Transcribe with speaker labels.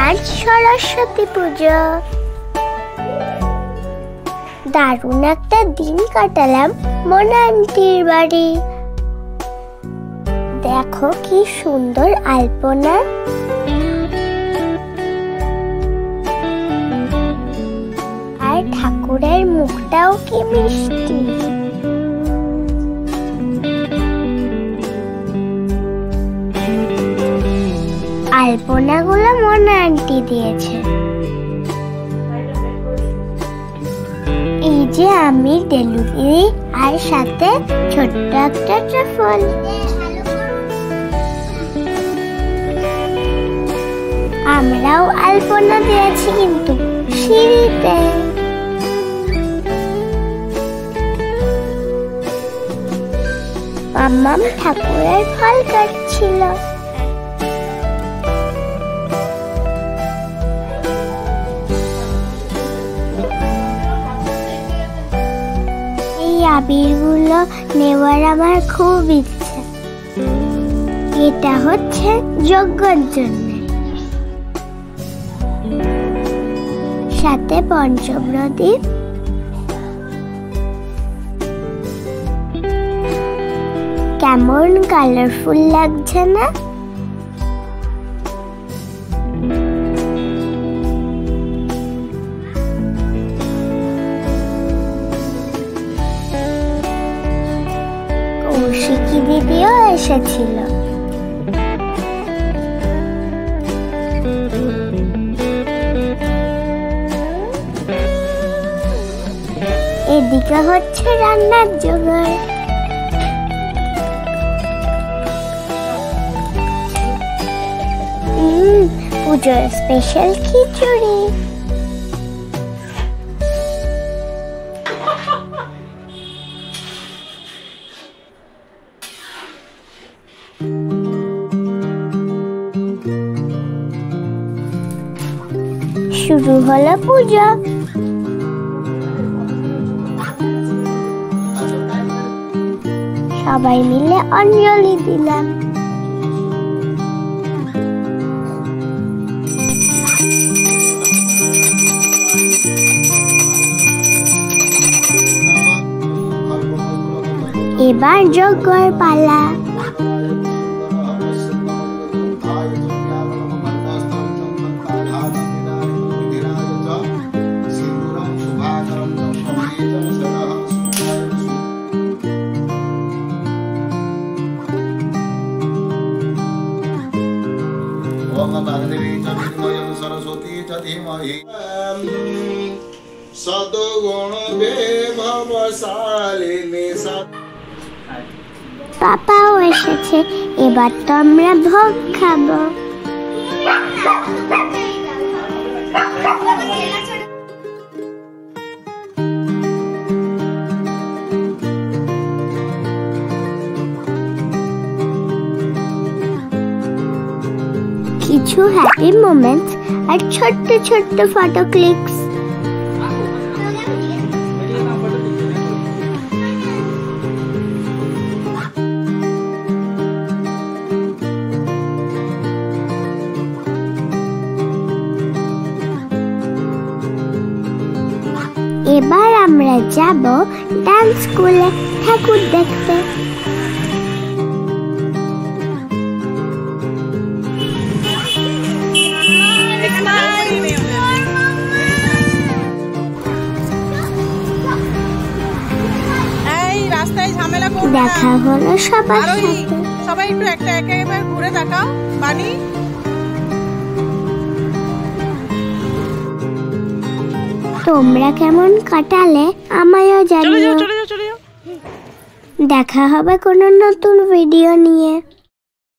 Speaker 1: আজ সরস্বতী পুজো। দারুণ একটা দিন কাটালাম মোনা আন্টির বাড়ি। দেখো কি সুন্দর আলপনা। আর ঠাকুরের মুখটাও কি মিষ্টি। আলপনাগুলো মোনা আন্টি দিয়েছে। এই যে আমি ডেলু দিদি আর সাথে ছোট্ট একটা ট্রাফল। আমরাও আলপনা দিয়েছি কিন্তু সিঁড়িতে। মাম্মাম ঠাকুরের ফল কাটছিল। এই আবিরগুলো নেওয়ার আমার খুব ইচ্ছে। এটা হচ্ছে যজ্ঞের জন্য। সাথে পঞ্চপ্রদীপ। কেমন কালারফুল লাগছে না? কৌশিকী দিদিও এসেছিল। এদিকে হচ্ছে রান্নার জোগাড়। পুজোর স্পেশাল খিচুড়ি। শুরু হলো পূজা। সবাই মিলে অঞ্জলি দিলাম। এবার যজ্ঞের পালা। পাপাও এসেছে। এবার তো আমরা ভোগ খাবো। কিছু হ্যাপি মোমেন্টস আর ছোট্ট ছোট্ট ফটো ক্লিপস। এবার আমরা যাব ডান্স স্কুলে ঠাকুর দেখতে। দেখা হলো সবার সাথে।
Speaker 2: সবাই একটু একটা একেবারে ঘুরে দেখাও। বানি
Speaker 1: তোমরা কেমন কাটালে আমায়ও জানিও। দেখা হবে কোনো নতুন ভিডিও নিয়ে।